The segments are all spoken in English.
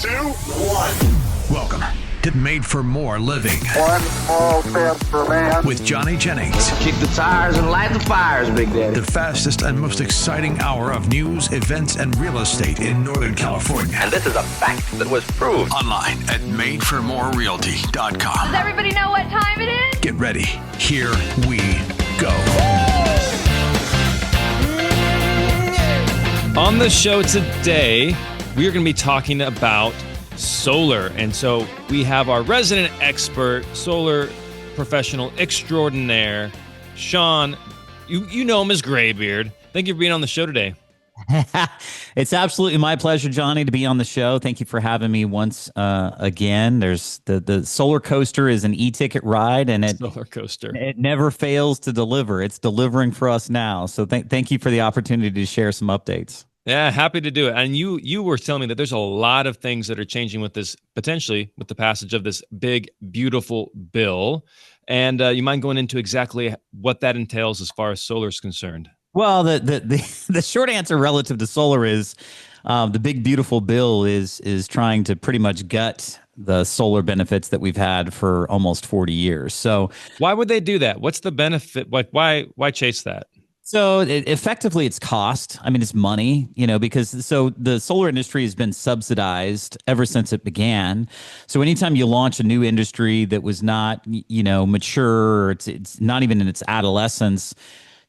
2, 1. Welcome to Made for More Living. One small step for man. With Johnny Jennings. Kick the tires and light the fires, Big Daddy. The fastest and most exciting hour of news, events, and real estate in Northern California. And this is a fact that was proved. Online at madeformorerealty.com. Does everybody know what time it is? Get ready. Here we go. On the show today, we are going to be talking about solar. And so we have our resident expert, solar professional extraordinaire, Shawn. You know him as Graybeard. Thank you for being on the show today. It's absolutely my pleasure, Johnny, to be on the show. Thank you for having me once again. There's the solar coaster is an e-ticket ride, and it never fails to deliver. It's delivering for us now. So thank you for the opportunity to share some updates. Yeah, happy to do it. And you were telling me that there's a lot of things that are changing with this, potentially with the passage of this big, beautiful bill. And you mind going into exactly what that entails as far as solar is concerned? Well, the short answer relative to solar is the big, beautiful bill is trying to pretty much gut the solar benefits that we've had for almost 40 years. So why would they do that? What's the benefit? Like, why chase that? So effectively, it's cost. I mean, it's money, because the solar industry has been subsidized ever since it began. So anytime you launch a new industry that was not, mature, or it's not even in its adolescence,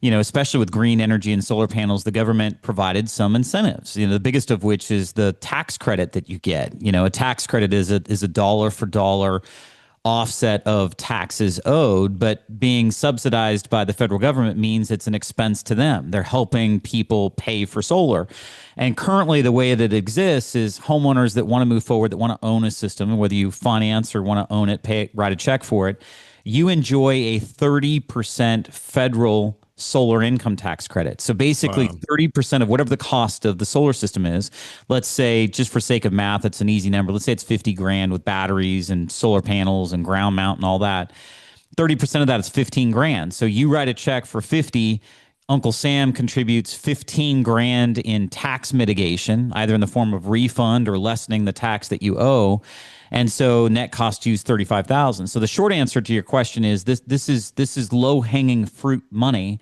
especially with green energy and solar panels, the government provided some incentives, the biggest of which is the tax credit that you get. A tax credit is a dollar for dollar offset of taxes owed, but being subsidized by the federal government means it's an expense to them. They're helping people pay for solar. And currently the way that it exists is homeowners that want to move forward, that want to own a system, and whether you finance or want to own it, write a check for it, you enjoy a 30% federal solar income tax credit. So basically 30% of whatever the cost of the solar system is, let's say, just for sake of math, it's an easy number. Let's say it's 50 grand with batteries and solar panels and ground mount and all that. 30% of that is 15 grand. So you write a check for 50, Uncle Sam contributes 15 grand in tax mitigation, either in the form of refund or lessening the tax that you owe. And so net cost you is $35,000. So the short answer to your question is this is low hanging fruit money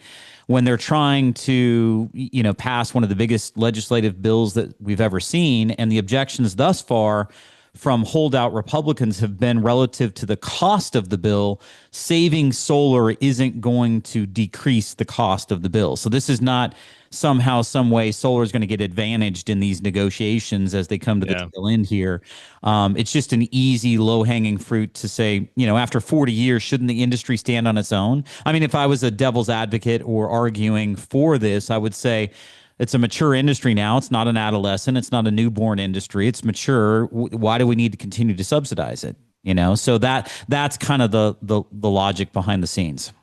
when they're trying to pass one of the biggest legislative bills that we've ever seen. And the objections thus far from holdout Republicans have been relative to the cost of the bill. Saving solar isn't going to decrease the cost of the bill. So this is not somehow, some way, solar is going to get advantaged in these negotiations as they come to the tail end here. It's just an easy, low-hanging fruit to say, after 40 years, shouldn't the industry stand on its own? I mean, if I was a devil's advocate or arguing for this, I would say it's a mature industry now. It's not an adolescent. It's not a newborn industry. It's mature. Why do we need to continue to subsidize it? So that's kind of the logic behind the scenes.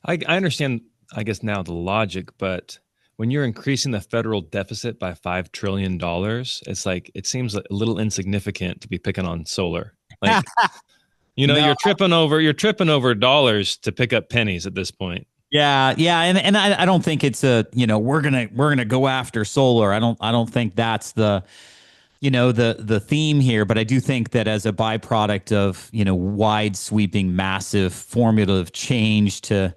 I understand, I guess, now the logic, but when you're increasing the federal deficit by $5 trillion, it's like, it seems a little insignificant to be picking on solar. Like, no. you're tripping over dollars to pick up pennies at this point. Yeah. And I don't think it's we're gonna go after solar. I don't think that's the theme here, but I do think that as a byproduct of, wide sweeping, massive formulative change to,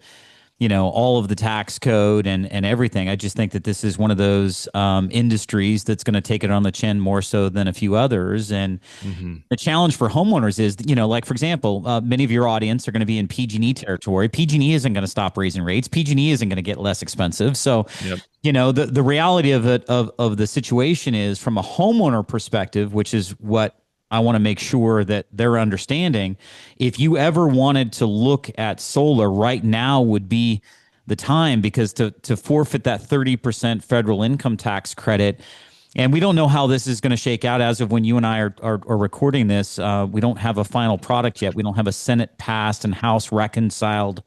all of the tax code and everything. I just think that this is one of those industries that's going to take it on the chin more so than a few others. And the challenge for homeowners is, like, for example, many of your audience are going to be in PG&E territory. PG&E isn't going to stop raising rates. PG&E isn't going to get less expensive. So, the reality of it, of the situation is, from a homeowner perspective, which is what I want to make sure that they're understanding, if you ever wanted to look at solar, right now would be the time, because to forfeit that 30% federal income tax credit, and we don't know how this is going to shake out as of when you and I are recording this. We don't have a final product yet. We don't have a Senate passed and House reconciled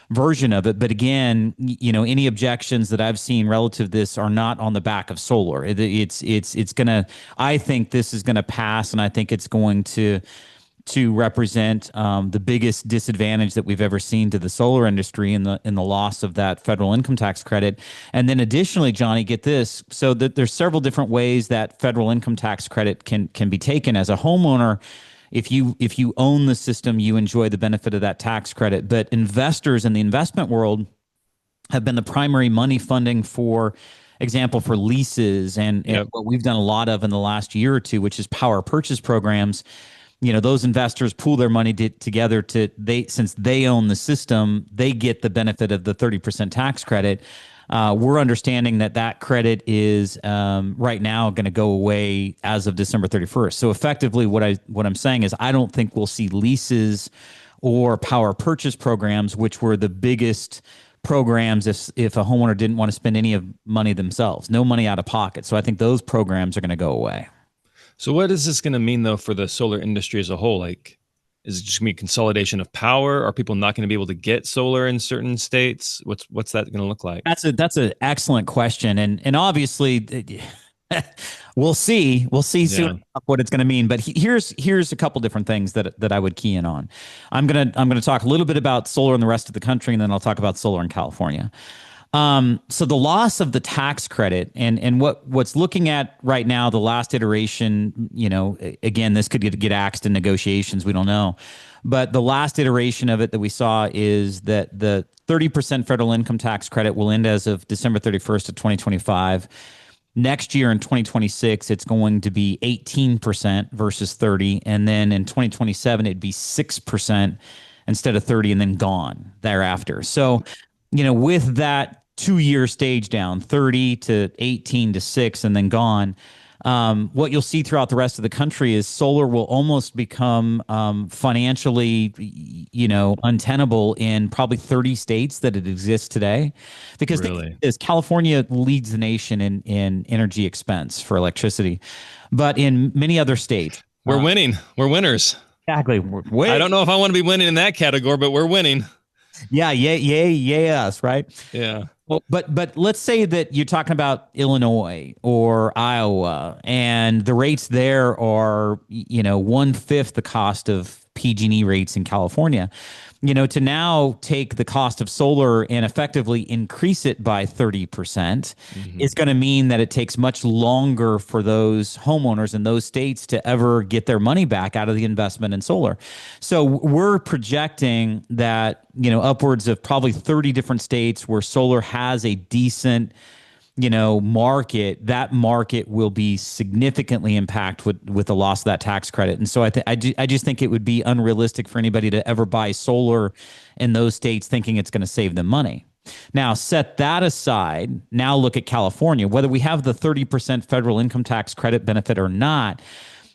version of it. But again, any objections that I've seen relative to this are not on the back of solar. It's gonna, I think this is gonna pass, and I think it's going to to represent the biggest disadvantage that we've ever seen to the solar industry in the loss of that federal income tax credit. And then additionally, Johnny, get this: so that there's several different ways that federal income tax credit can be taken. As a homeowner, if you own the system, you enjoy the benefit of that tax credit. But investors in the investment world have been the primary money funding, for example, for leases and what we've done a lot of in the last year or two, which is power purchase programs. Those investors pool their money together since they own the system, they get the benefit of the 30% tax credit. We're understanding that credit is right now going to go away as of December 31st. So effectively, what I'm saying is I don't think we'll see leases or power purchase programs, which were the biggest programs if a homeowner didn't want to spend any of money themselves, no money out of pocket. So I think those programs are going to go away. So what is this going to mean, though, for the solar industry as a whole? Like, is it just going to be consolidation of power? Are people not going to be able to get solar in certain states? What's that going to look like? That's an excellent question, and obviously we'll see soon what it's going to mean. But here's a couple different things that I would key in on. I'm gonna talk a little bit about solar in the rest of the country, and then I'll talk about solar in California. So the loss of the tax credit and what's looking at right now, the last iteration, again, this could get axed in negotiations. We don't know. But the last iteration of it that we saw is that the 30% federal income tax credit will end as of December 31st of 2025. Next year in 2026, it's going to be 18% versus 30. And then in 2027, it'd be 6% instead of 30 and then gone thereafter. So, with that 2-year stage down, 30 to 18 to 6 and then gone, what you'll see throughout the rest of the country is solar will almost become financially, untenable in probably 30 states that it exists today. Because California leads the nation in energy expense for electricity. But in many other states, we're winning. We're winners. Exactly. I don't know if I want to be winning in that category, but we're winning. Yes, right? Yeah. Well, but let's say that you're talking about Illinois or Iowa, and the rates there are 1/5 the cost of PG&E rates in California. To now take the cost of solar and effectively increase it by 30% is going to mean that it takes much longer for those homeowners in those states to ever get their money back out of the investment in solar. So we're projecting that, upwards of probably 30 different states where solar has a decent market, that market will be significantly impacted with the loss of that tax credit. And so I just think it would be unrealistic for anybody to ever buy solar in those states thinking it's going to save them money. Now, set that aside. Now look at California. Whether we have the 30% federal income tax credit benefit or not,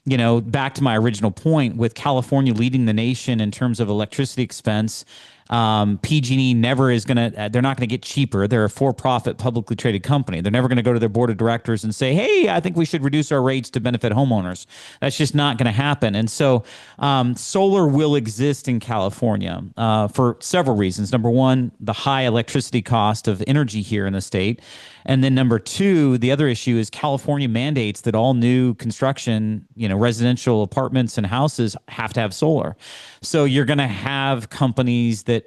back to my original point, with California leading the nation in terms of electricity expense, PG&E never is going to, they're not going to get cheaper. They're a for-profit publicly traded company. They're never going to go to their board of directors and say, hey, I think we should reduce our rates to benefit homeowners. That's just not going to happen. And so solar will exist in California for several reasons. Number one, the high electricity cost of energy here in the state. And then number two, the other issue is California mandates that all new construction, residential apartments and houses have to have solar. So you're going to have companies that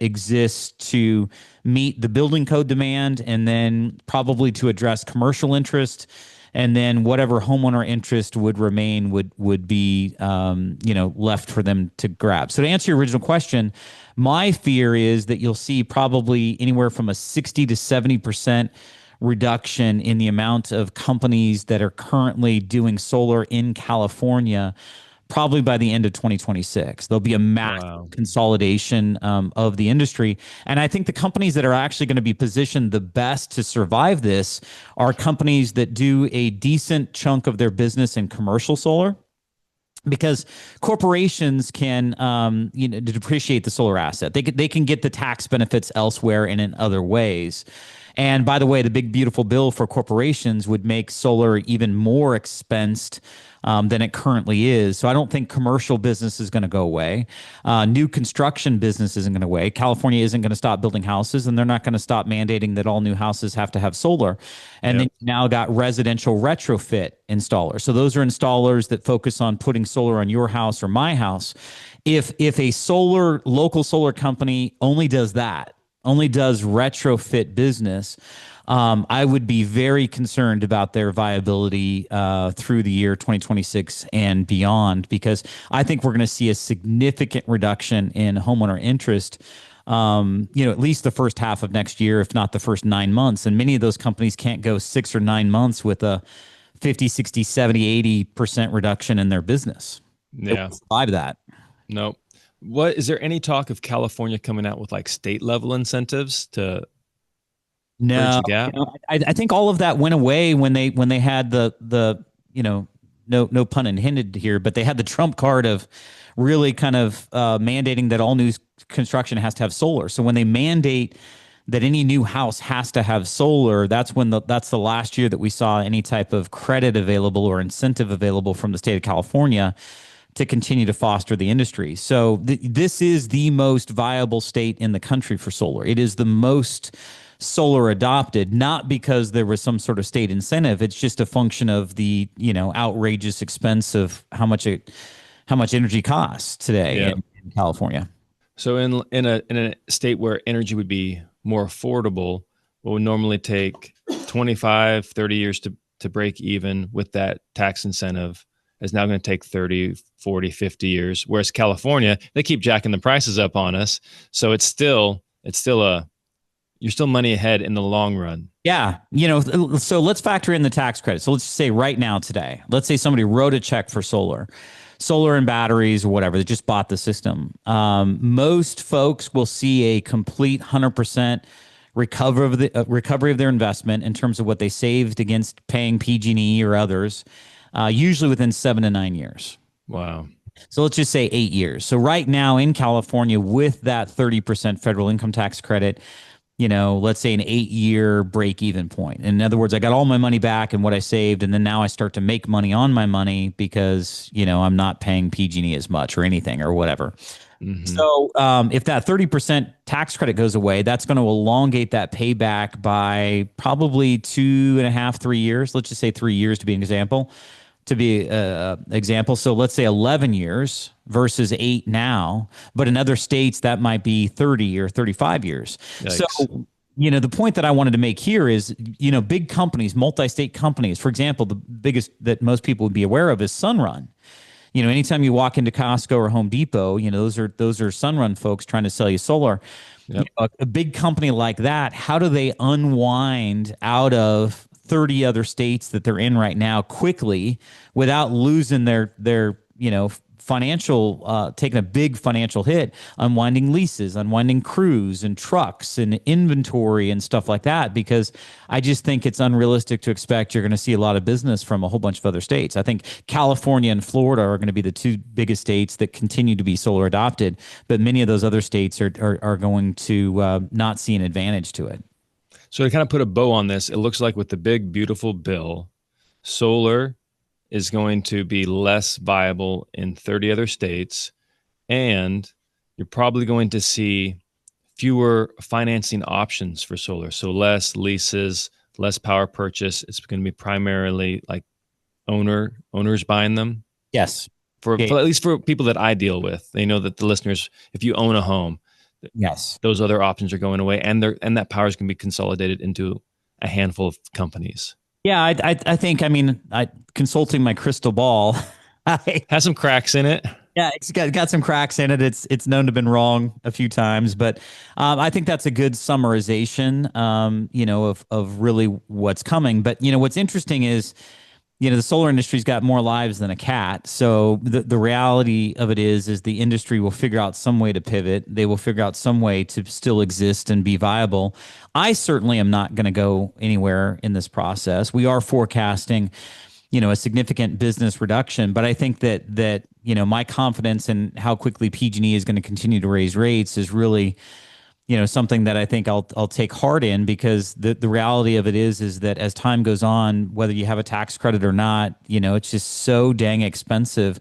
exist to meet the building code demand, and then probably to address commercial interest, and then whatever homeowner interest would remain would be left for them to grab. So to answer your original question, my fear is that you'll see probably anywhere from a 60 to 70% reduction in the amount of companies that are currently doing solar in California, probably by the end of 2026. There'll be a massive consolidation of the industry. And I think the companies that are actually going to be positioned the best to survive this are companies that do a decent chunk of their business in commercial solar, because corporations can depreciate the solar asset. They can get the tax benefits elsewhere and in other ways. And by the way, the big beautiful bill for corporations would make solar even more expensed than it currently is. So I don't think commercial business is going to go away. New construction business isn't going to go away. California isn't going to stop building houses, and they're not going to stop mandating that all new houses have to have solar. And then you now got residential retrofit installers. So those are installers that focus on putting solar on your house or my house. If a local solar company only does that, only does retrofit business, I would be very concerned about their viability through the year 2026 and beyond, because I think we're going to see a significant reduction in homeowner interest, at least the first half of next year, if not the first 9 months. And many of those companies can't go 6 or 9 months with a 50, 60, 70, 80% reduction in their business. Yeah. Survive that. Nope. What is there any talk of California coming out with like state level incentives to bridge No, the gap? I think all of that went away when they had the no pun intended here, but they had the trump card of really kind of mandating that all new construction has to have solar. So when they mandate that any new house has to have solar, that's the last year that we saw any type of credit available or incentive available from the state of California to continue to foster the industry. So this is the most viable state in the country for solar. It is the most solar adopted, not because there was some sort of state incentive. It's just a function of the outrageous expense of how much energy costs today in California. So in a state where energy would be more affordable, what would normally take 25, 30 years to break even with that tax incentive is now going to take 30, 40, 50 years. Whereas California, they keep jacking the prices up on us. So you're still money ahead in the long run. Yeah. So let's factor in the tax credit. So let's say right now today, let's say somebody wrote a check for solar and batteries or whatever. They just bought the system. Most folks will see a complete 100% recovery of their investment in terms of what they saved against paying PG&E or others, usually within 7 to 9 years. Wow. So let's just say 8 years. So right now in California, with that 30% federal income tax credit, let's say an 8-year break-even point. In other words, I got all my money back and what I saved, and then now I start to make money on my money because, I'm not paying PG&E as much or anything or whatever. Mm-hmm. So if that 30% tax credit goes away, that's going to elongate that payback by probably 2.5, 3 years. Let's just say 3 years to be an example. So let's say 11 years versus 8 now, but in other states that might be 30 or 35 years. Yikes. So, the point that I wanted to make here is, big companies, multi-state companies, for example, the biggest that most people would be aware of is Sunrun. Anytime you walk into Costco or Home Depot, those are Sunrun folks trying to sell you solar. Yep. A big company like that, how do they unwind out of 30 other states that they're in right now quickly without losing their financial, taking a big financial hit, unwinding leases, unwinding crews and trucks and inventory and stuff like that? Because I just think it's unrealistic to expect you're going to see a lot of business from a whole bunch of other states. I think California and Florida are going to be the two biggest states that continue to be solar adopted, but many of those other states are going to not see an advantage to it. So to kind of put a bow on this, it looks like with the big, beautiful bill, solar is going to be less viable in 30 other states, and you're probably going to see fewer financing options for solar. So less leases, less power purchase. It's going to be primarily like owners buying them. Yes. For at least for people that I deal with, they know that the listeners, if you own a home, yes, those other options are going away, and that power is going to be consolidated into a handful of companies. Yeah, I think, consulting my crystal ball, has some cracks in it. Yeah, it's got some cracks in it. It's known to have been wrong a few times, but I think that's a good summarization, of really what's coming. But what's interesting is, the solar industry's got more lives than a cat. So the reality of it is the industry will figure out some way to pivot. They will figure out some way to still exist and be viable. I certainly am not going to go anywhere in this process. We are forecasting, a significant business reduction, but I think that my confidence in how quickly PG&E is going to continue to raise rates is really something that I think I'll take heart in, because the reality of it is that as time goes on, whether you have a tax credit or not, it's just so dang expensive,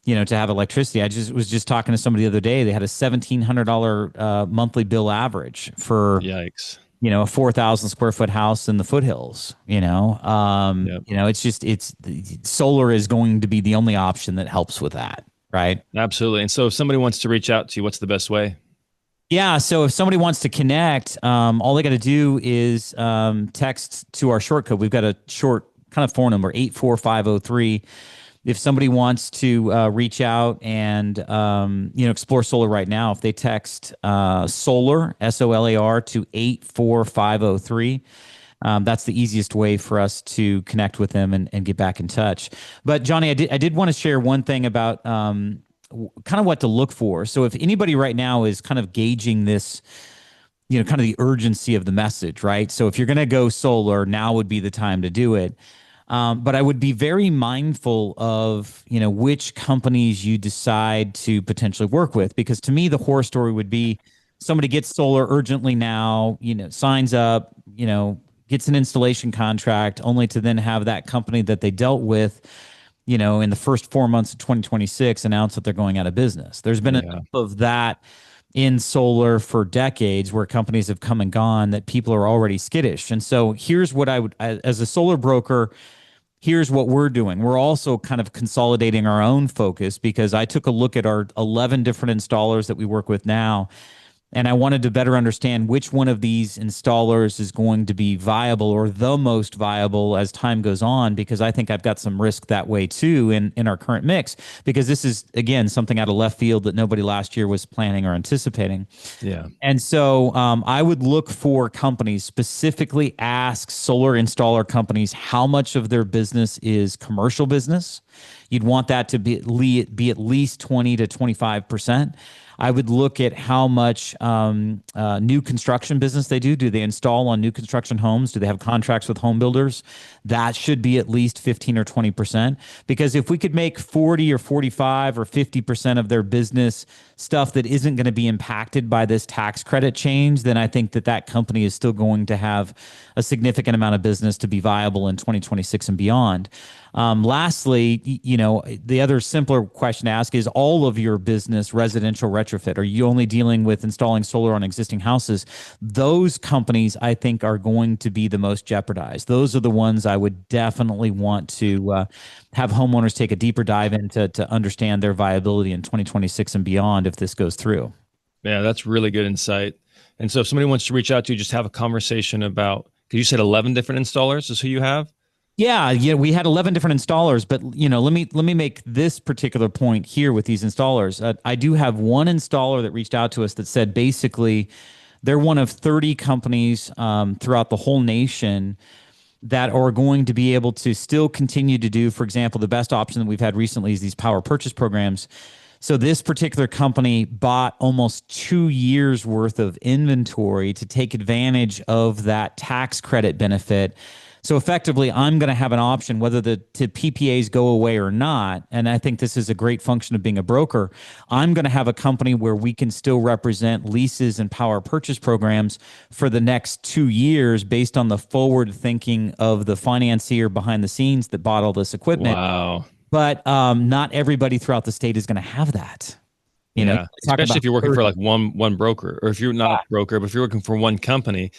to have electricity. I was just talking to somebody the other day. They had a $1,700 monthly bill average for Yikes. a 4,000 square foot house in the foothills. Yep. It's solar is going to be the only option that helps with that, right? Absolutely. And so if somebody wants to reach out to you, what's the best way? Yeah. So if somebody wants to connect, all they got to do is text to our short code. We've got a short kind of phone number, 84503. If somebody wants to reach out and explore solar right now, if they text solar SOLAR to 84503, that's the easiest way for us to connect with them and get back in touch. But Johnny, I did want to share one thing about kind of what to look for. So if anybody right now is kind of gauging this, kind of the urgency of the message, right? So if you're going to go solar, now would be the time to do it. But I would be very mindful of, which companies you decide to potentially work with, because to me, the horror story would be somebody gets solar urgently now, signs up, gets an installation contract, only to then have that company that they dealt with, in the first 4 months of 2026 announce that they're going out of business. There's been enough of that in solar for decades, where companies have come and gone that people are already skittish. And so here's what I would, as a solar broker, here's what we're doing. We're also kind of consolidating our own focus, because I took a look at our 11 different installers that we work with now, and I wanted to better understand which one of these installers is going to be viable, or the most viable, as time goes on, because I think I've got some risk that way too in our current mix, because this is, again, something out of left field that nobody last year was planning or anticipating. Yeah. And so I would look for companies, specifically ask solar installer companies how much of their business is commercial business. You'd want that to be at least 20 to 25%. I would look at how much new construction business they do. Do they install on new construction homes? Do they have contracts with home builders? That should be at least 15 or 20%. Because if we could make 40 or 45 or 50% of their business stuff that isn't going to be impacted by this tax credit change, then I think that company is still going to have a significant amount of business to be viable in 2026 and beyond. Lastly, the other simpler question to ask is, all of your business residential retrofit? Are you only dealing with installing solar on existing houses? Those companies, I think, are going to be the most jeopardized. Those are the ones I would definitely want to have homeowners take a deeper dive into to understand their viability in 2026 and beyond if this goes through. Yeah, that's really good insight. And so if somebody wants to reach out to you, just have a conversation about, because you said 11 different installers is who you have? Yeah, we had 11 different installers, but let me make this particular point here with these installers. I do have one installer that reached out to us that said basically they're one of 30 companies throughout the whole nation that are going to be able to still continue to do, for example, the best option that we've had recently is these power purchase programs. So this particular company bought almost 2 years worth of inventory to take advantage of that tax credit benefit. So effectively, I'm going to have an option whether the PPAs go away or not. And I think this is a great function of being a broker. I'm going to have a company where we can still represent leases and power purchase programs for the next 2 years based on the forward thinking of the financier behind the scenes that bought all this equipment. Wow. But not everybody throughout the state is going to have that. Especially if you're working for like one broker, or if you're not a broker, but if you're working for one company,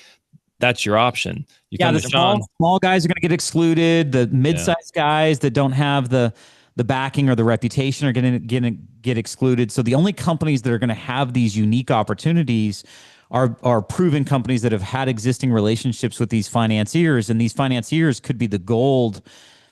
that's your option. The small guys are going to get excluded. The mid-sized guys that don't have the backing or the reputation are going to get excluded. So the only companies that are going to have these unique opportunities are proven companies that have had existing relationships with these financiers, and these financiers could be the gold,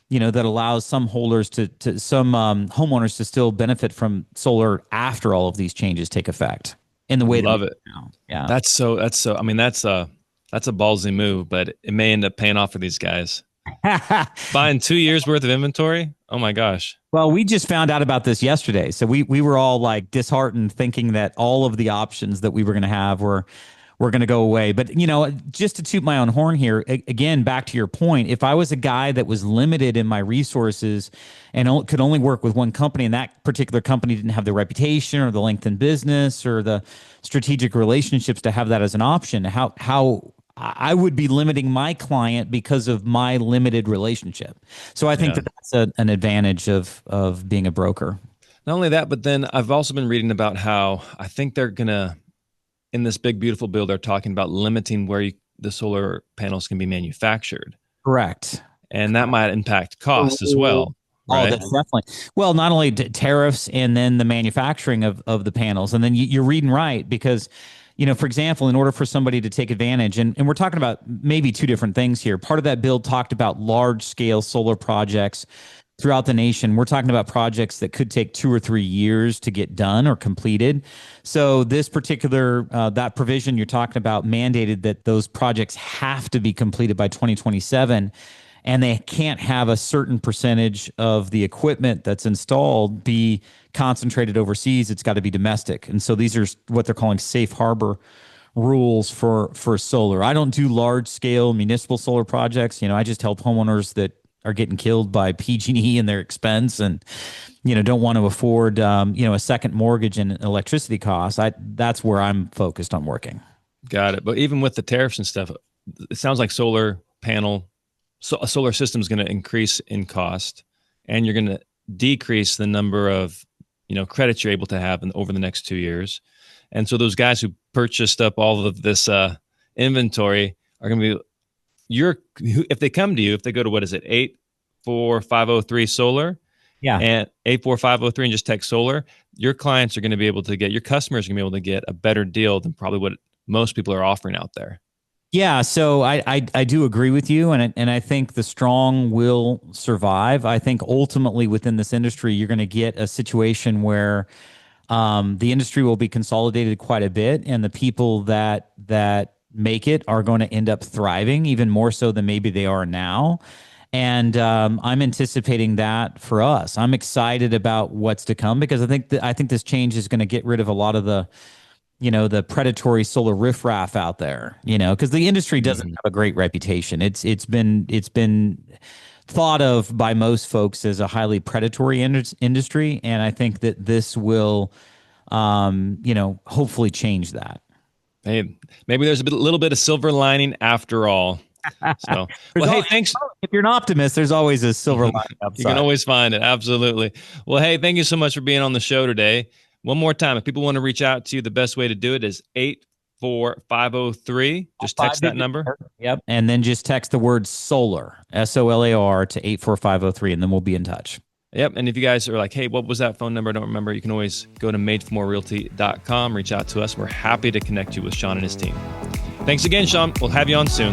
that allows some holders to some homeowners to still benefit from solar after all of these changes take effect in the way Love it. Now. Yeah, That's so. I mean, that's a ballsy move, but it may end up paying off for these guys. Buying 2 years worth of inventory. Oh my gosh. Well, we just found out about this yesterday. So we were all like disheartened, thinking that all of the options that we were going to have were were going to go away. But, just to toot my own horn here, again, back to your point, if I was a guy that was limited in my resources and could only work with one company, and that particular company didn't have the reputation or the length in business or the strategic relationships to have that as an option, how I would be limiting my client because of my limited relationship. So I think that's an advantage of being a broker. Not only that, but then I've also been reading about how I think they're going to, in this big, beautiful bill, they're talking about limiting where the solar panels can be manufactured. Correct. And that might impact cost as well. Right? Oh, that's definitely. Well, not only tariffs and then the manufacturing of the panels. And then you're reading right because, for example, in order for somebody to take advantage, and we're talking about maybe two different things here. Part of that bill talked about large scale solar projects throughout the nation. We're talking about projects that could take 2 or 3 years to get done or completed. So this particular, that provision you're talking about mandated that those projects have to be completed by 2027, and they can't have a certain percentage of the equipment that's installed be concentrated overseas. It's got to be domestic. And so these are what they're calling safe harbor rules for solar. I don't do large scale municipal solar projects. I just help homeowners that are getting killed by PG&E and their expense and, don't want to afford, a second mortgage and electricity costs. That's where I'm focused on working. Got it. But even with the tariffs and stuff, it sounds like a solar system is going to increase in cost, and you're going to decrease the number of, credits you're able to have over the next 2 years. And so those guys who purchased up all of this inventory are going to be, if they come to you, if they go to, 84503 solar, and 84503 and just text solar, your clients are going to be able to get, your customers are going to be able to get a better deal than probably what most people are offering out there. Yeah, so I do agree with you, and I think the strong will survive. I think ultimately within this industry, you're going to get a situation where the industry will be consolidated quite a bit, and the people that make it are going to end up thriving even more so than maybe they are now. And I'm anticipating that for us. I'm excited about what's to come because I think this change is going to get rid of a lot of the predatory solar riffraff out there, because the industry doesn't have a great reputation. It's been thought of by most folks as a highly predatory industry. And I think that this will, hopefully change that. Hey, maybe there's a little bit of silver lining after all. So, well, hey, thanks. If you're an optimist, there's always a silver lining outside. You can always find it. Absolutely. Well, hey, thank you so much for being on the show today. One more time, if people want to reach out to you, the best way to do it is 84503. Just text that number. Yep. And then just text the word solar, SOLAR, to 84503, and then we'll be in touch. Yep. And if you guys are like, hey, what was that phone number? I don't remember. You can always go to madeformorerealty.com, reach out to us. We're happy to connect you with Shawn and his team. Thanks again, Shawn. We'll have you on soon.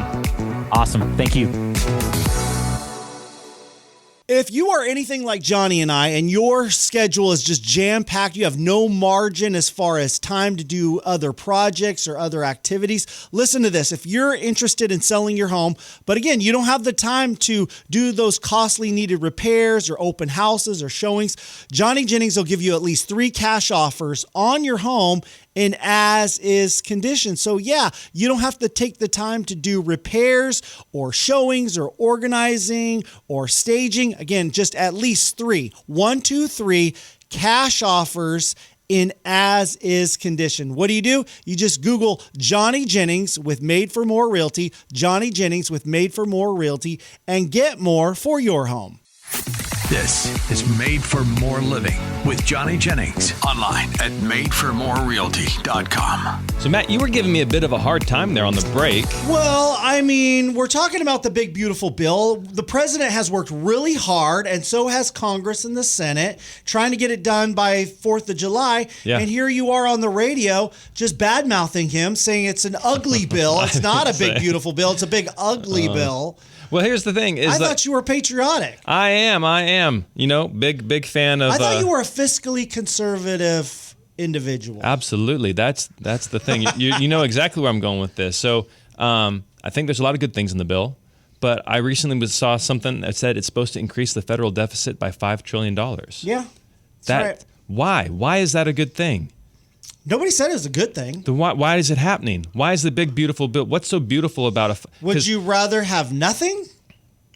Awesome. Thank you. If you are anything like Johnny and I, and your schedule is just jam-packed, you have no margin as far as time to do other projects or other activities, listen to this. If you're interested in selling your home, but again, you don't have the time to do those costly needed repairs or open houses or showings, Johnny Jennings will give you at least 3 cash offers on your home in as-is condition. So yeah, you don't have to take the time to do repairs or showings or organizing or staging. Again, just at least 3, 1, 2, 3 cash offers in as-is condition. What do? You just Google Johnny Jennings with Made for More Realty, Johnny Jennings with Made for More Realty, and get more for your home. This is Made for More Living with Johnny Jennings. Online at madeformorerealty.com. So, Matt, you were giving me a bit of a hard time there on the break. Well, I mean, we're talking about the big, beautiful bill. The president has worked really hard, and so has Congress and the Senate, trying to get it done by 4th of July. Yeah. And here you are on the radio just bad-mouthing him, saying it's an ugly bill. It's not a big, beautiful bill. It's a big, ugly bill. Well, here's the thing. I thought you were patriotic. I am. Big fan of... I thought you were a fiscally conservative individual. Absolutely. That's the thing. You know exactly where I'm going with this. So I think there's a lot of good things in the bill, but I recently saw something that said it's supposed to increase the federal deficit by $5 trillion. Yeah, that's right. Why? Why is that a good thing? Nobody said it was a good thing. Then why is it happening? Why is the big beautiful bill? What's so beautiful about it? Would you rather have nothing?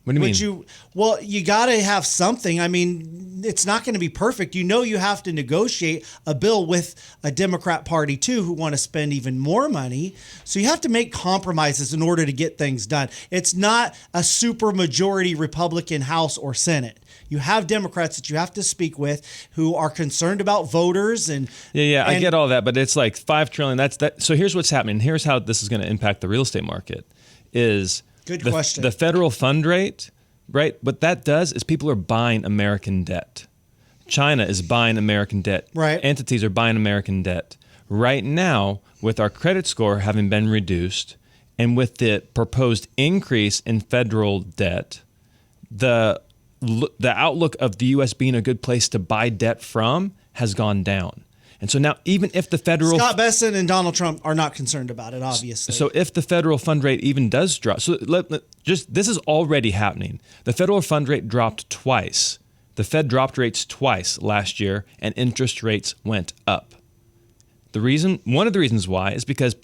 What do you mean? Well, you got to have something. I mean, it's not going to be perfect. You have to negotiate a bill with a Democrat Party too, who want to spend even more money. So you have to make compromises in order to get things done. It's not a super majority Republican House or Senate. You have Democrats that you have to speak with who are concerned about voters and I get all that, but it's like $5 trillion. That's that. So here's what's happening. Here's how this is going to impact the real estate market. Good question. The federal fund rate, right? What that does is people are buying American debt. China is buying American debt. Right. Entities are buying American debt. Right now, with our credit score having been reduced and with the proposed increase in federal debt, the outlook of the U.S. being a good place to buy debt from has gone down. And so now, even if the federal... Scott Bessent and Donald Trump are not concerned about it, obviously. So if the federal fund rate even does drop... So this is already happening. The federal fund rate dropped twice. The Fed dropped rates twice last year, and interest rates went up. One of the reasons why is because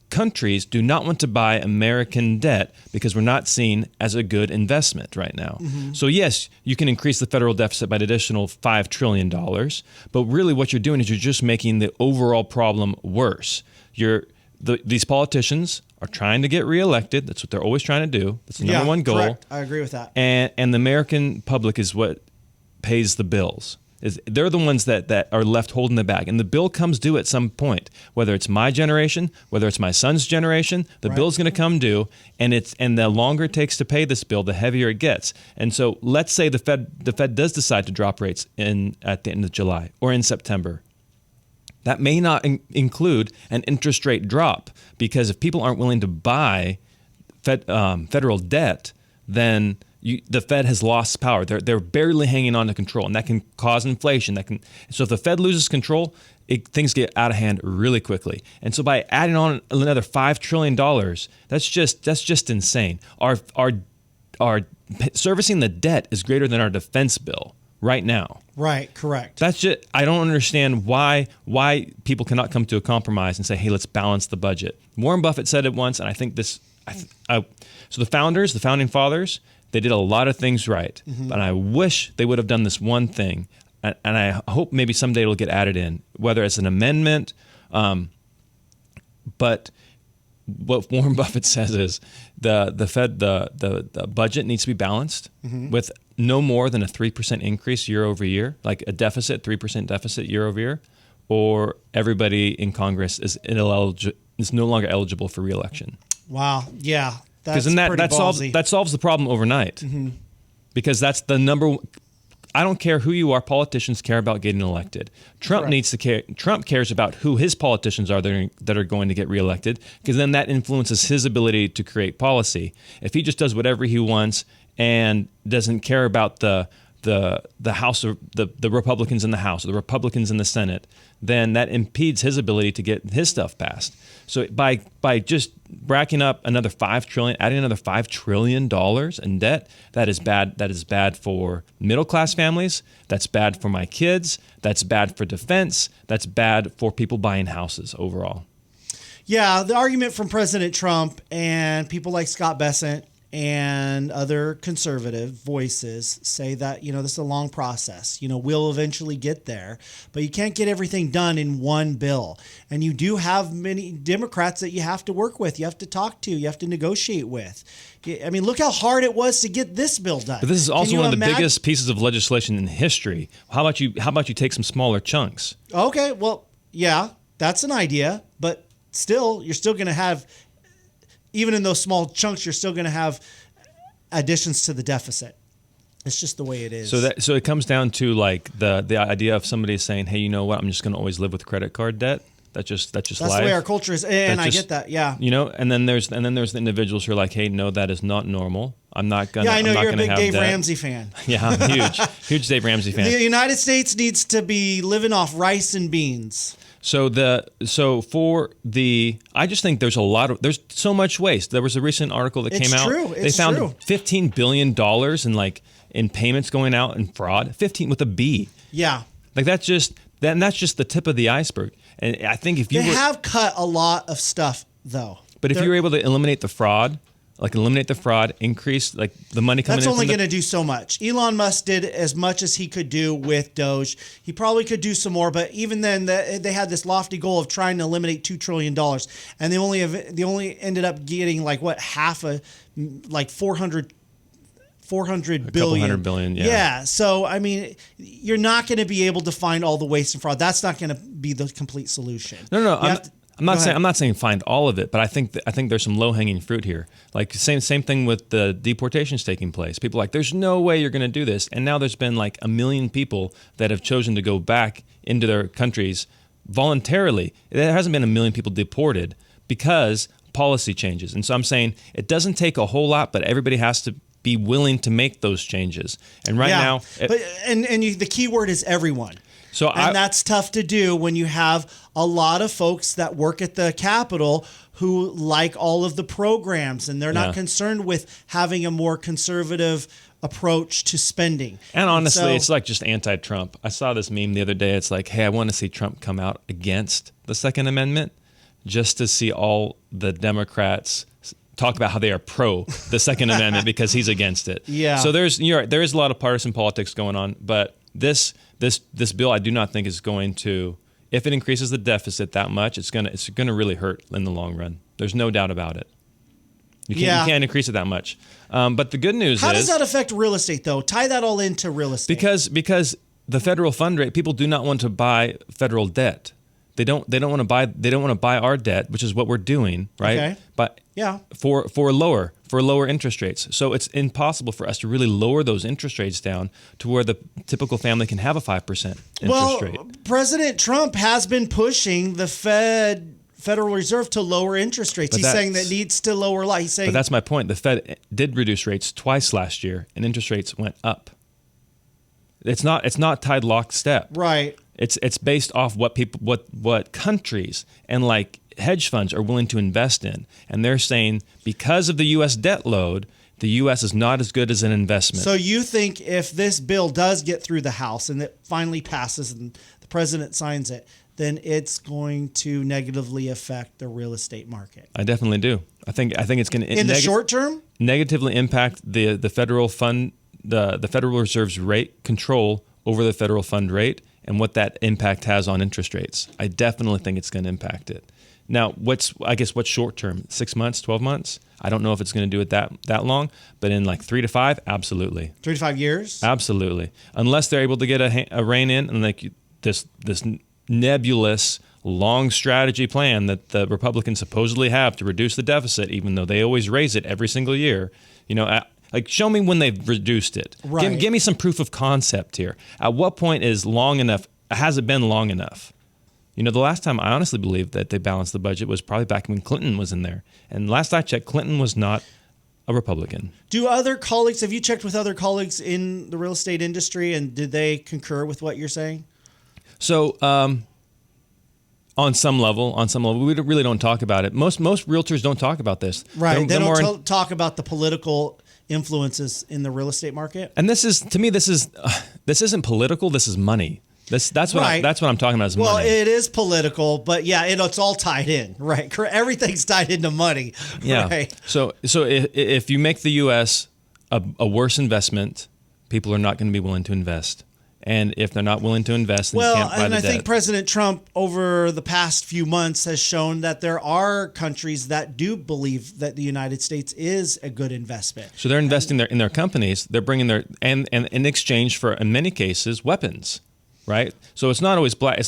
countries do not want to buy American debt because we're not seen as a good investment right now. Mm-hmm. So yes, you can increase the federal deficit by an additional $5 trillion, but really what you're doing is you're just making the overall problem worse. These politicians are trying to get reelected. That's what they're always trying to do. That's the number one goal. Correct. I agree with that. And the American public is what pays the bills. They're the ones that are left holding the bag. And the bill comes due at some point, whether it's my generation, whether it's my son's generation, the bill's going to come due, and the longer it takes to pay this bill, the heavier it gets. And so let's say the Fed does decide to drop rates at the end of July or in September. That may not include an interest rate drop, because if people aren't willing to buy federal debt, then the Fed has lost power. They're barely hanging on to control, and that can cause inflation. So if the Fed loses control, things get out of hand really quickly. And so by adding on another $5 trillion, that's just insane. Our servicing the debt is greater than our defense bill right now. Right, correct. That's just, I don't understand why people cannot come to a compromise and say, hey, let's balance the budget. Warren Buffett said it once, and I think this. So the founding fathers, they did a lot of things right, but I wish they would have done this one thing, and I hope maybe someday it'll get added in, whether it's an amendment. But what Warren Buffett says is the budget needs to be balanced with no more than a 3% increase year over year, like a 3% deficit year over year, or everybody in Congress is no longer eligible for re-election. Wow. Yeah. Because then that solves the problem overnight. Because that's the number. I don't care who you are. Politicians care about getting elected. Trump needs to care. Trump cares about who his politicians are that are going to get reelected, because then that influences his ability to create policy. If he just does whatever he wants and doesn't care about the House or the Republicans in the House or the Republicans in the Senate, then that impedes his ability to get his stuff passed. So by just racking up another $5 trillion, adding another $5 trillion in debt, that is bad. That is bad for middle class families. That's bad for my kids. That's bad for defense. That's bad for people buying houses overall. Yeah, the argument from President Trump and people like Scott Bessent and other conservative voices say that, this is a long process. We'll eventually get there, but you can't get everything done in one bill. And you do have many Democrats that you have to work with, you have to talk to, you have to negotiate with. I mean, look how hard it was to get this bill done. But this is also one of the biggest pieces of legislation in history. How about you take some smaller chunks? Okay, well, yeah, that's an idea, but still, you're still going to have, even in those small chunks, you're still going to have additions to the deficit. It's just the way it is. So it comes down to like the idea of somebody saying, "Hey, you know what? I'm just going to always live with credit card debt." That's just life. That's the way our culture is, and I get that. Yeah. And then there's the individuals who are like, "Hey, no, that is not normal. I'm not gonna." Yeah, I know you're a big Dave Ramsey fan. Yeah, I'm huge Dave Ramsey fan. The United States needs to be living off rice and beans. I just think there's so much waste. There was a recent article that came out. They found $15 billion in payments going out in fraud. 15 with a B. Yeah. Like that's just then that's just the tip of the iceberg. And I think if you have cut a lot of stuff though. But if you were able to eliminate the fraud, increase like the money coming in. That's only going to do so much. Elon Musk did as much as he could do with Doge. He probably could do some more, but even then, they had this lofty goal of trying to eliminate $2 trillion, and they only ended up getting half a 400 billion. $100 billion, yeah. Yeah. So I mean, you're not going to be able to find all the waste and fraud. That's not going to be the complete solution. No. I'm not saying find all of it, but I think there's some low hanging fruit here. Like same thing with the deportations taking place. People are like, there's no way you're going to do this, and now there's been 1 million people that have chosen to go back into their countries voluntarily. There hasn't been 1 million people deported because policy changes. And so I'm saying it doesn't take a whole lot, but everybody has to be willing to make those changes. And now, the key word is everyone. So that's tough to do when you have a lot of folks that work at the Capitol who like all of the programs, and they're not concerned with having a more conservative approach to spending. And honestly, it's like just anti-Trump. I saw this meme the other day. It's like, hey, I want to see Trump come out against the Second Amendment just to see all the Democrats talk about how they are pro the Second Amendment because he's against it. Yeah. So there is a lot of partisan politics going on, but this bill I do not think is going to, if it increases the deficit that much, it's gonna really hurt in the long run. There's no doubt about it. You can't increase it that much. But the good news is, how does that affect real estate though? Tie that all into real estate. Because the federal fund rate, people do not want to buy federal debt. They don't want to buy our debt, which is what we're doing, right? Okay. But for lower interest rates. So it's impossible for us to really lower those interest rates down to where the typical family can have a 5% interest rate. President Trump has been pushing the Federal Reserve to lower interest rates. He's saying that needs to lower. He's saying, but that's my point. The Fed did reduce rates twice last year, and interest rates went up. It's not tied lockstep. Right. It's based off what countries and hedge funds are willing to invest in. And they're saying because of the U.S. debt load, the U.S. is not as good as an investment. So you think if this bill does get through the House and it finally passes and the president signs it, then it's going to negatively affect the real estate market? I definitely do. I think it's going to in the short term negatively impact the federal fund, the Federal Reserve's rate control over the federal fund rate and what that impact has on interest rates. I definitely think it's going to impact it. Now, what's short term? 6 months, 12 months? I don't know if it's going to do it that long, but in 3 to 5, absolutely. 3 to 5 years? Absolutely. Unless they're able to get a rein in and this nebulous long strategy plan that the Republicans supposedly have to reduce the deficit, even though they always raise it every single year. Show me when they've reduced it. Right. Give me some proof of concept here. At what point is long enough? Has it been long enough? The last time I honestly believe that they balanced the budget was probably back when Clinton was in there. And last I checked, Clinton was not a Republican. Have you checked with other colleagues in the real estate industry, and did they concur with what you're saying? So, on some level, we really don't talk about it. Most realtors don't talk about this. Right. They don't talk about the political influences in the real estate market. And this isn't political. This is money. That's what I'm talking about. Is money. Well, it is political, but it's all tied in, right? Everything's tied into money. Yeah. Right. So if you make the U.S. a worse investment, people are not going to be willing to invest. And if they're not willing to invest, then you can't buy the debt. I think President Trump over the past few months has shown that there are countries that do believe that the United States is a good investment. So they're investing in their companies. They're bringing and in exchange for, in many cases, weapons, right? So it's not always black. It's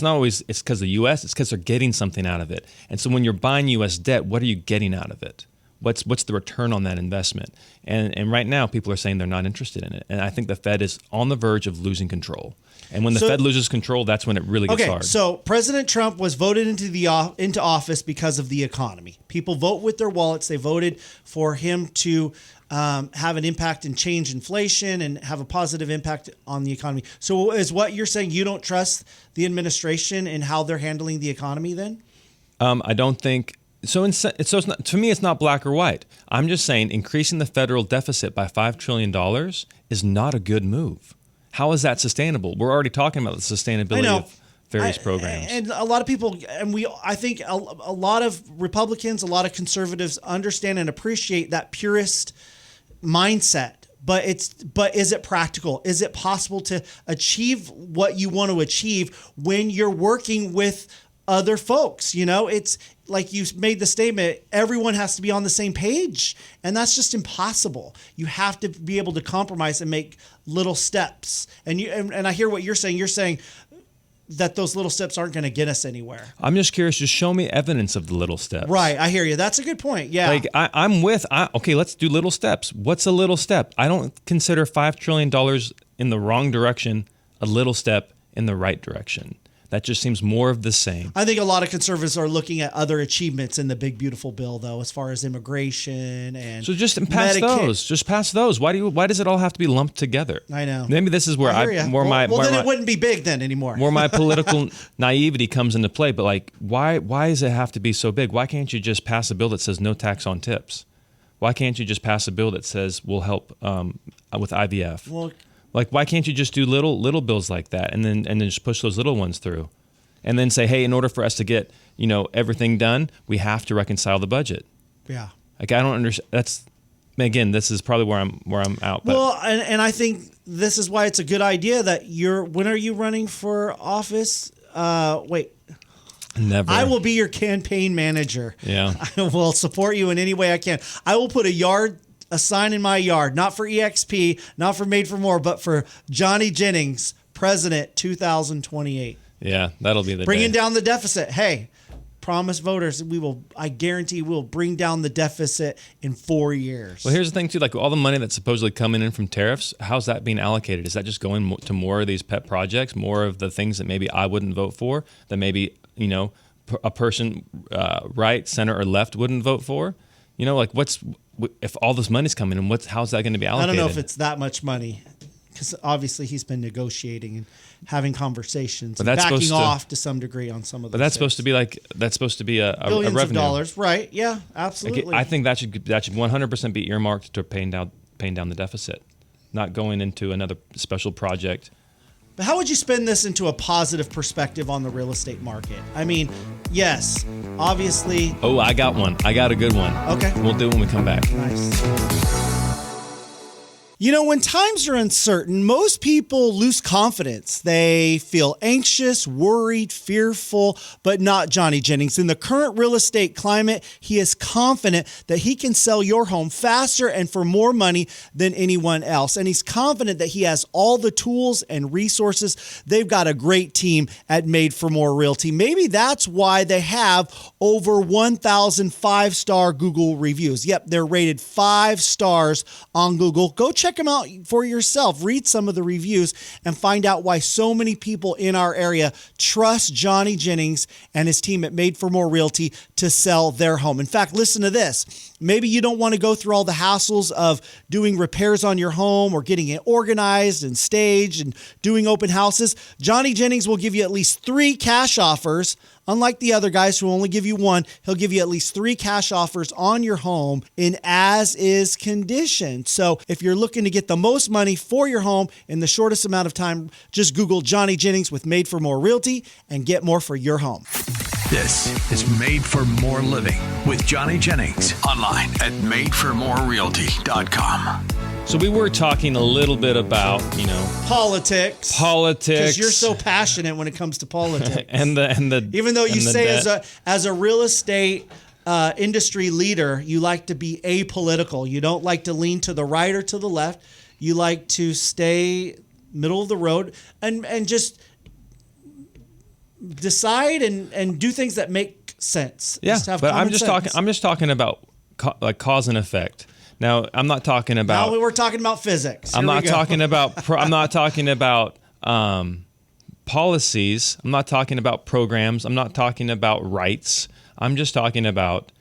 because the U.S. It's because they're getting something out of it. And so when you're buying U.S. debt, what are you getting out of it? What's the return on that investment? And right now, people are saying they're not interested in it. And I think the Fed is on the verge of losing control. And when the Fed loses control, that's when it really gets hard. So President Trump was voted into office because of the economy. People vote with their wallets. They voted for him to have an impact and change inflation and have a positive impact on the economy. So is what you're saying, you don't trust the administration and how they're handling the economy then? I don't think... So it's not, to me, it's not black or white. I'm just saying increasing the federal deficit by $5 trillion is not a good move. How is that sustainable? We're already talking about the sustainability various programs. And a lot of people, I think a lot of Republicans, a lot of conservatives understand and appreciate that purist mindset. But is it practical? Is it possible to achieve what you want to achieve when you're working with other folks? It's like you made the statement, everyone has to be on the same page, and that's just impossible. You have to be able to compromise and make little steps. And I hear what you're saying. You're saying that those little steps aren't going to get us anywhere. I'm just curious. Just show me evidence of the little steps. Right. I hear you. That's a good point. Yeah. Like okay, let's do little steps. What's a little step? I don't consider $5 trillion in the wrong direction a little step in the right direction. That just seems more of the same. I think a lot of conservatives are looking at other achievements in the big beautiful bill, though, as far as immigration and so just pass those. Just pass those. Why does it all have to be lumped together? I know. Maybe this is where it wouldn't be big then anymore. More my political naivety comes into play. But like, why does it have to be so big? Why can't you just pass a bill that says no tax on tips? Why can't you just pass a bill that says we'll help with IVF? Well. Like, why can't you just do little bills like that and then just push those little ones through, and then say, hey, in order for us to get everything done, we have to reconcile the budget. Yeah. Like, I don't understand. This is probably where I'm out. But. Well, and I think this is why it's a good idea that when are you running for office? Wait. Never. I will be your campaign manager. Yeah. I will support you in any way I can. I will put a sign in my yard, not for EXP, not for Made for More, but for Johnny Jennings, President 2028. Yeah, that'll be the bringing day. down the deficit. Hey, promise voters, I guarantee we'll bring down the deficit in 4 years. Well, here's the thing too, like all the money that's supposedly coming in from tariffs, how's that being allocated? Is that just going to more of these pet projects, more of the things that maybe I wouldn't vote for, that maybe, a person right, center, or left wouldn't vote for? Like if all this money's coming in, how's that going to be allocated? I don't know if it's that much money, because obviously he's been negotiating and having conversations, and backing off to some degree on some of those. But that's supposed to be a billions revenue. of dollars, right? Yeah, absolutely. I think that should 100% be earmarked to paying down the deficit, not going into another special project. But how would you spin this into a positive perspective on the real estate market? I mean, yes, obviously. Oh, I got one. I got a good one. Okay. We'll do it when we come back. Nice. When times are uncertain, most people lose confidence. They feel anxious, worried, fearful, but not Johnny Jennings. In the current real estate climate, he is confident that he can sell your home faster and for more money than anyone else. And he's confident that he has all the tools and resources. They've got a great team at Made for More Realty. Maybe that's why they have over 1,000 five-star Google reviews. Yep, they're rated 5 stars on Google. Go check them out for yourself. Read some of the reviews and find out why so many people in our area trust Johnny Jennings and his team at Made for More Realty to sell their home. In fact, listen to this. Maybe you don't want to go through all the hassles of doing repairs on your home or getting it organized and staged and doing open houses. Johnny Jennings will give you at least 3 cash offers. Unlike the other guys who only give you 1, he'll give you at least 3 cash offers on your home in as-is condition. So if you're looking to get the most money for your home in the shortest amount of time, just Google Johnny Jennings with Made for More Realty and get more for your home. This is Made for More Living with Johnny Jennings. Online at madeformorerealty.com. So we were talking a little bit about, politics. Because you're so passionate when it comes to politics. and the even though you say as a real estate industry leader, you like to be apolitical. You don't like to lean to the right or to the left. You like to stay middle of the road and just decide and do things that make sense. Yeah, but I'm just talking about like cause and effect. Now, I'm not talking about. Now we're talking about physics. I'm not talking about policies. I'm not talking about programs. I'm not talking about rights. I'm just talking about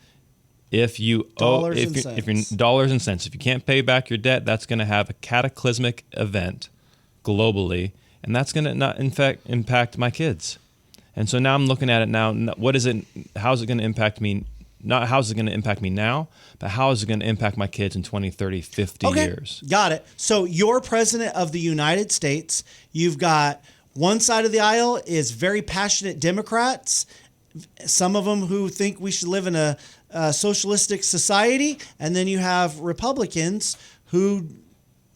if you dollars and cents. If you can't pay back your debt, that's going to have a cataclysmic event globally, and that's going to not impact my kids. And so now I'm looking at it now. What is it? How's it going to impact me? Not how's it going to impact me now, but how is it going to impact my kids in 20, 30, 50 years? Got it. So you're president of the United States. You've got One side of the aisle is very passionate Democrats, some of them who think we should live in a socialistic society. And then you have Republicans who,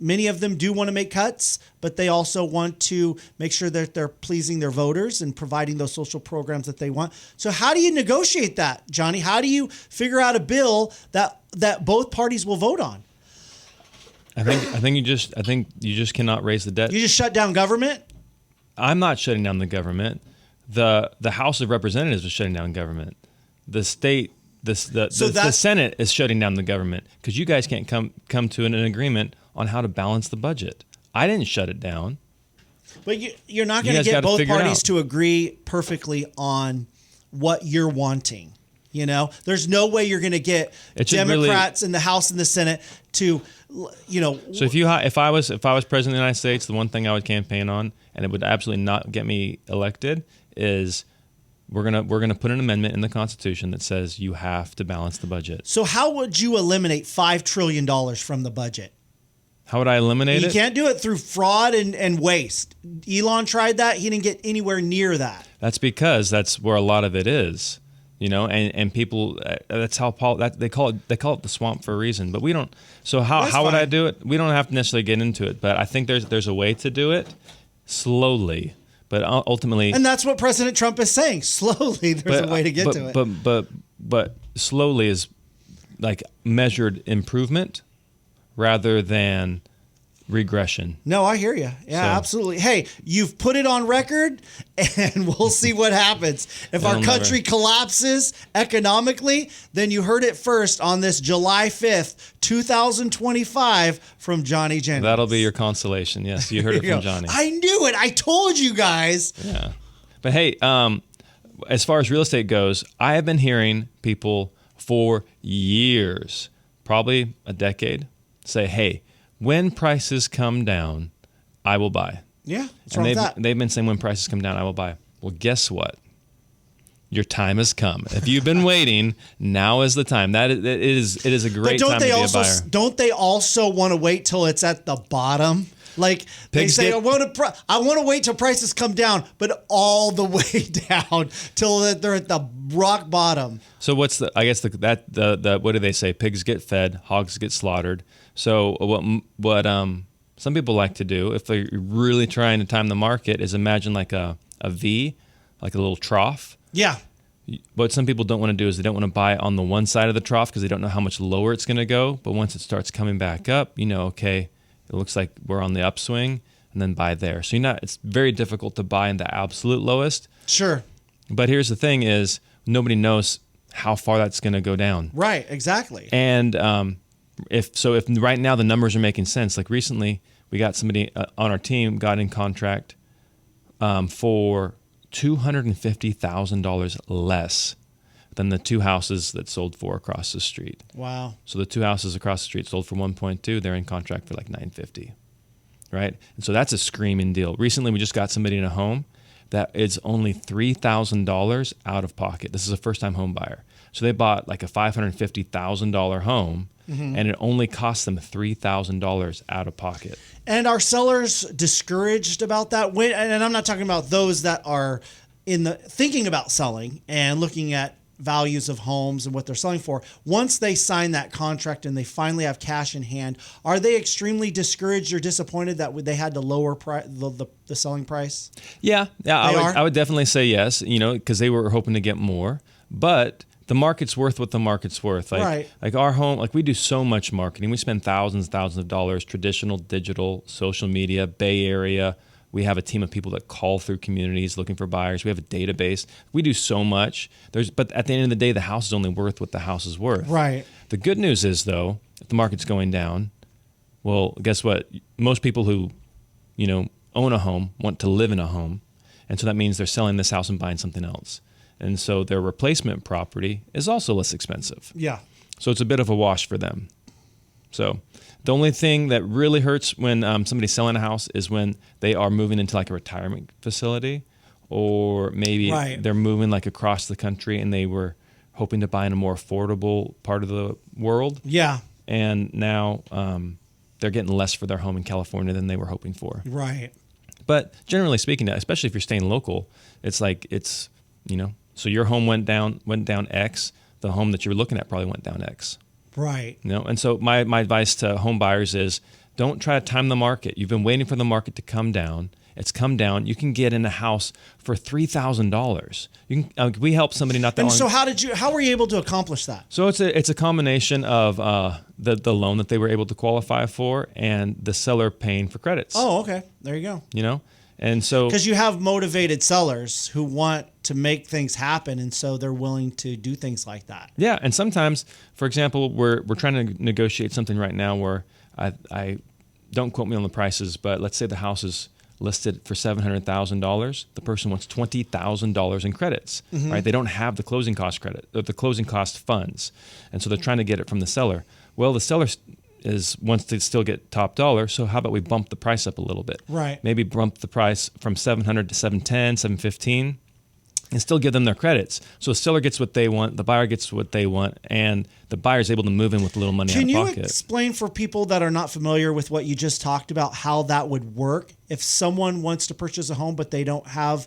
many of them do want to make cuts, but they also want to make sure that they're pleasing their voters and providing those social programs that they want. So how do you negotiate that, Johnny? How do you figure out a bill that both parties will vote on? I think you just cannot raise the debt. You just shut down government? I'm not shutting down the government. The House of Representatives is shutting down government. The state, the Senate is shutting down the government because you guys can't come to an agreement on how to balance the budget. I didn't shut it down. But you're not going to get both parties to agree perfectly on what you're wanting. You know, there's no way you're going to get Democrats in the House and the Senate to, you know. So if I was president of the United States, the one thing I would campaign on, and it would absolutely not get me elected, is we're gonna put an amendment in the Constitution that says you have to balance the budget. So how would you eliminate $5 trillion from the budget? How would I eliminate it? You can't do it through fraud and waste. Elon tried that. He didn't get anywhere near that. That's because that's where a lot of it is. You know, and people, that's how they call it the swamp for a reason. But we don't. So how would I do it? We don't have to necessarily get into it. But I think there's a way to do it slowly, but ultimately. And that's what President Trump is saying. Slowly, there's a way to get to it. But slowly is like measured improvement rather than regression. No, I hear you. Yeah, absolutely. Hey, you've put it on record, and we'll see what happens. If our country collapses economically, then you heard it first on this July 5th, 2025 from Johnny Jennings. That'll be your consolation. Yes, you heard it from Johnny. I knew it. I told you guys. Yeah. But hey, as far as real estate goes, I have been hearing people for years, probably a decade, say, hey, when prices come down, I will buy. Yeah, what's wrong with that? They've been saying when prices come down, I will buy. Well, guess what? Your time has come. If you've been waiting, now is the time. It is a great time to be a buyer. Don't they also want to wait till it's at the bottom? Like they say, I want to wait till prices come down, but all the way down till they're at the rock bottom. So what's the? I guess the what do they say? Pigs get fed, hogs get slaughtered. So what some people like to do, if they're really trying to time the market, is imagine like a V, like a little trough. Yeah. What some people don't want to do is they don't want to buy on the one side of the trough because they don't know how much lower it's going to go. But once it starts coming back up, okay, it looks like we're on the upswing, and then buy there. So it's very difficult to buy in the absolute lowest. Sure. But here's the thing is nobody knows how far that's going to go down. Right, exactly. And if right now the numbers are making sense, like recently we got somebody on our team got in contract for $250,000 less than the two houses that sold for across the street. Wow. So the two houses across the street sold for 1.2. They're in contract for like 950, right? And so that's a screaming deal. Recently, we just got somebody in a home that is only $3,000 out of pocket. This is a first-time home buyer. So they bought like a $550,000 home, and it only cost them $3,000 out of pocket. And are sellers discouraged about that? And I'm not talking about those that are thinking about selling and looking at values of homes and what they're selling for. Once they sign that contract and they finally have cash in hand, are they extremely discouraged or disappointed that they had to lower the selling price? Yeah, I would definitely say yes, because they were hoping to get more. But the market's worth what the market's worth. Right. Like our home, like we do so much marketing. We spend thousands of dollars, traditional, digital, social media, Bay Area. We have a team of people that call through communities looking for buyers. We have a database. We do so much. But at the end of the day, the house is only worth what the house is worth. Right. The good news is, though, if the market's going down, well, guess what? Most people who, own a home want to live in a home. And so that means they're selling this house and buying something else. And so their replacement property is also less expensive. Yeah. So it's a bit of a wash for them. So the only thing that really hurts when somebody's selling a house is when they are moving into like a retirement facility, or maybe they're moving like across the country and they were hoping to buy in a more affordable part of the world. Yeah. And now they're getting less for their home in California than they were hoping for. Right. But generally speaking, especially if you're staying local, it's so your home went down X, the home that you were looking at probably went down X. Right. And so my advice to home buyers is don't try to time the market. You've been waiting for the market to come down. It's come down. You can get in a house for $3,000. You can. We helped somebody not that long. And so how were you able to accomplish that? So it's a combination of the loan that they were able to qualify for and the seller paying for credits. Oh, okay. There you go. And so because you have motivated sellers who want to make things happen, and so they're willing to do things like that. Yeah, and sometimes, for example, we're trying to negotiate something right now where I don't quote me on the prices, but let's say the house is listed for $700,000. The person wants $20,000 in credits, right? They don't have the closing cost credit, or the closing cost funds, and so they're trying to get it from the seller. Well, the seller wants to still get top dollar, so how about we bump the price up a little bit? Right. Maybe bump the price from $700 to $710, $715, and still give them their credits. So the seller gets what they want, the buyer gets what they want, and the buyer is able to move in with a little money out of pocket. Can you explain for people that are not familiar with what you just talked about how that would work if someone wants to purchase a home but they don't have?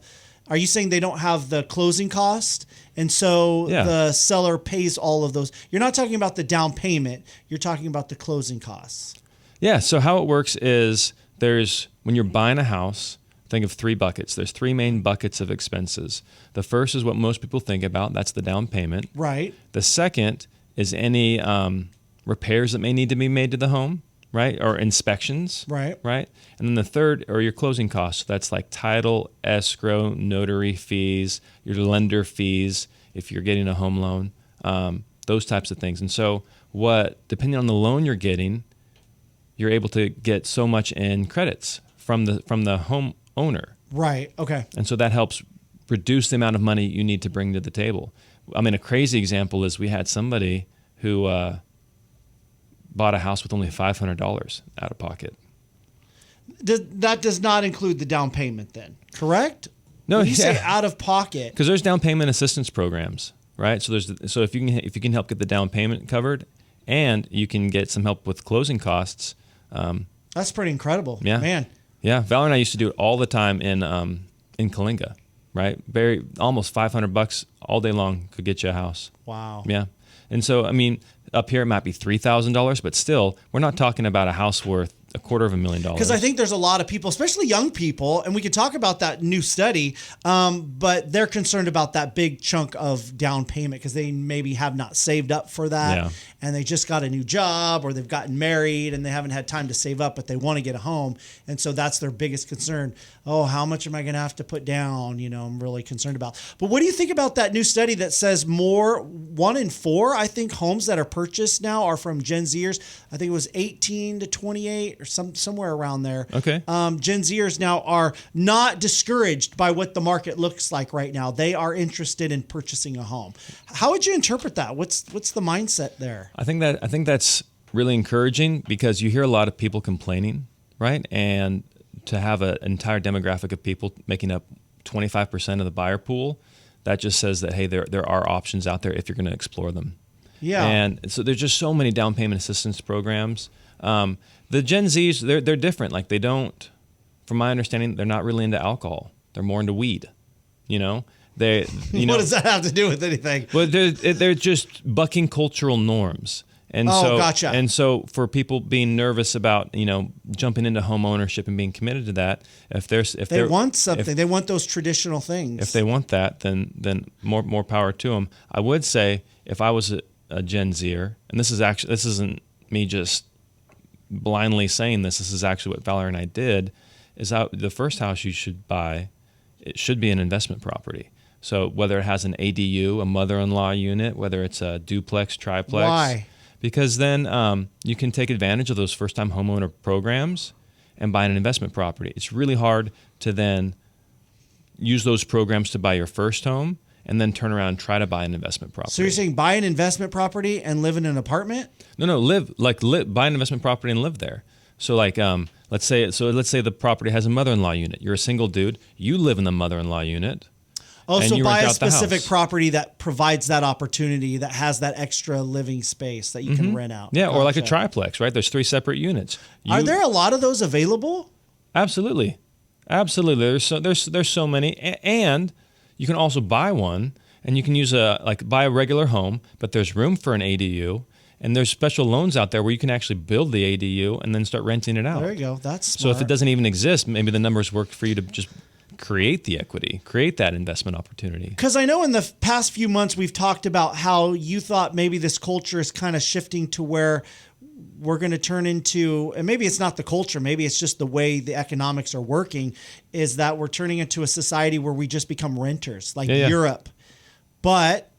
Are you saying they don't have the closing cost, and so the seller pays all of those? You're not talking about the down payment. You're talking about the closing costs. Yeah. So how it works is when you're buying a house, think of 3 buckets. There's 3 main buckets of expenses. The first is what most people think about. That's the down payment. Right. The second is any repairs that may need to be made to the home, right? Or inspections. Right. Right. And then the third are your closing costs. So that's like title, escrow, notary fees, your lender fees, if you're getting a home loan, those types of things. And so depending on the loan you're getting, you're able to get so much in credits from the home owner. Right. Okay. And so that helps reduce the amount of money you need to bring to the table. I mean, a crazy example is we had somebody who bought a house with only $500 out of pocket. That does not include the down payment then, correct? No, when you say out of pocket. Because there's down payment assistance programs, right? So if you can help get the down payment covered and you can get some help with closing costs. That's pretty incredible. Yeah. Man. Yeah. Valerie and I used to do it all the time in Kalinga, right? Almost $500 all day long could get you a house. Wow. Yeah. And so, I mean, up here it might be $3,000, but still, we're not talking about a house worth $250,000. Because I think there's a lot of people, especially young people, and we could talk about that new study, but they're concerned about that big chunk of down payment because they maybe have not saved up for that, and they just got a new job or they've gotten married and they haven't had time to save up, but they want to get a home, and so that's their biggest concern. Oh, how much am I going to have to put down? I'm really concerned about. But what do you think about that new study that says 1 in 4, I think, homes that are purchased now are from Gen Zers? I think it was 18 to 28 or somewhere around there. Okay. Gen Zers now are not discouraged by what the market looks like right now. They are interested in purchasing a home. How would you interpret that? What's the mindset there? I think that's really encouraging because you hear a lot of people complaining, right? And to have an entire demographic of people making up 25% of the buyer pool, that just says that, hey, there are options out there if you're going to explore them. Yeah. And so there's just so many down payment assistance programs. The Gen Zs, they're different. Like they don't, from my understanding, they're not really into alcohol. They're more into weed. What does that have to do with anything? Well, they're just bucking cultural norms. And gotcha. And so for people being nervous about, jumping into home ownership and being committed to that, if they want something, they want those traditional things. If they want that, then more power to them. I would say if I was a Gen Zer, and this isn't me just blindly saying this is actually what Valerie and I did, is the first house you should buy, it should be an investment property. So whether it has an ADU, a mother-in-law unit, whether it's a duplex, triplex. Why? Because then you can take advantage of those first-time homeowner programs and buy an investment property. It's really hard to then use those programs to buy your first home and then turn around and try to buy an investment property. So you're saying buy an investment property and live in an apartment? No, buy an investment property and live there. So let's say the property has a mother-in-law unit. You're a single dude. You live in the mother-in-law unit. Oh, and so you buy rent a out the specific house. property that provides that opportunity, that has that extra living space that you can rent out. Yeah, or like a Gotcha. triplex, right? There's 3 separate units. Are there a lot of those available? Absolutely. Absolutely. There's so many, and you can also buy one, and you can use buy a regular home, but there's room for an ADU, and there's special loans out there where you can actually build the ADU and then start renting it out. There you go. That's smart. So if it doesn't even exist, maybe the numbers work for you to just create the equity, create that investment opportunity. Because I know in the past few months we've talked about how you thought maybe this culture is kind of shifting to where we're going to turn into, and maybe it's not the culture, maybe it's just the way the economics are working, is that we're turning into a society where we just become renters, like Europe. But,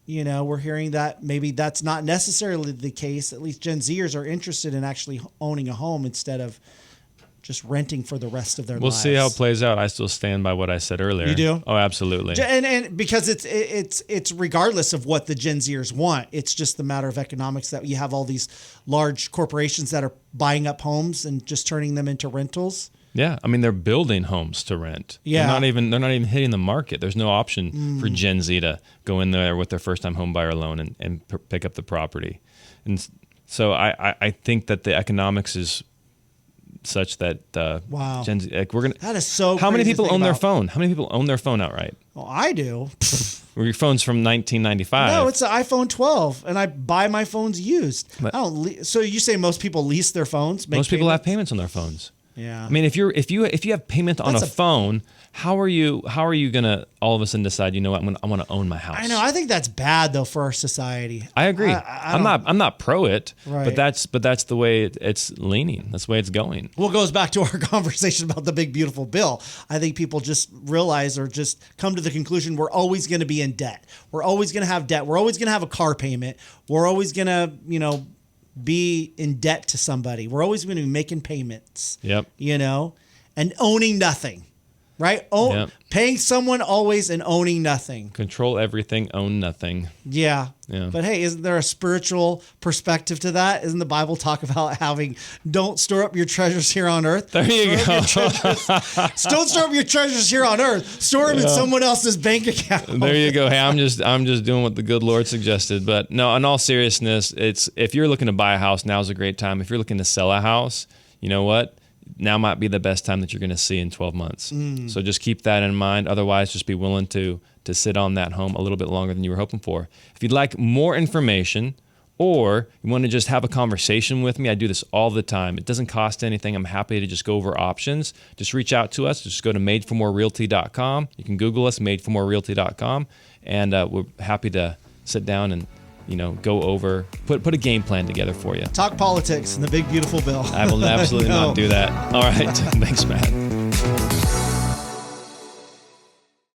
we're hearing that maybe that's not necessarily the case. At least Gen Zers are interested in actually owning a home instead of just renting for the rest of their lives. We'll see how it plays out. I still stand by what I said earlier. You do? Oh, absolutely. And because it's regardless of what the Gen Zers want, it's just the matter of economics that you have all these large corporations that are buying up homes and just turning them into rentals. Yeah, I mean they're building homes to rent. Yeah, they're not even hitting the market. There's no option for Gen Z to go in there with their first time home buyer loan and pick up the property. And so I think that the economics is such that wow, Gen Z, we're gonna. That is so. How many crazy to people think own their about. phone? How many people own their phone outright? Well, I do. Well, your phone's from 1995. No, it's an iPhone 12, and I buy my phones used. But- I don't. So you say most people lease their phones? Most people have payments on their phones. Yeah. I mean, if you have payment on That's a a- phone, how are you gonna all of a sudden decide? You know what? I want to own my house. I know. I think that's bad though for our society. I agree. I'm not pro it, Right. but that's the way it's leaning. That's the way it's going. Well, it goes back to our conversation about the big beautiful bill. I think people just realize or just come to the conclusion we're always going to be in debt. We're always going to have debt. We're always going to have a car payment. We're always going to, be in debt to somebody. We're always going to be making payments. Yep. And owning nothing. Right? Yep. Paying someone always and owning nothing. Control everything, own nothing. Yeah. Yeah. But hey, isn't there a spiritual perspective to that? Isn't the Bible talk about don't store up your treasures here on earth? There you go. Don't store up your treasures here on earth. Store them in someone else's bank account. There you go. Hey, I'm just doing what the good Lord suggested. But no, in all seriousness, if you're looking to buy a house, now's a great time. If you're looking to sell a house, you know what? Now might be the best time that you're going to see in 12 months. So just keep that in mind. Otherwise, just be willing to sit on that home a little bit longer than you were hoping for. If you'd like more information or you want to just have a conversation with me, I do this all the time. It doesn't cost anything. I'm happy to just go over options. Just reach out to us. Just go to madeformorerealty.com. You can Google us, madeformorerealty.com, and we're happy to sit down and go over, put a game plan together for you. Talk politics and the big beautiful bill. I will absolutely not do that. All right. Thanks, Matt.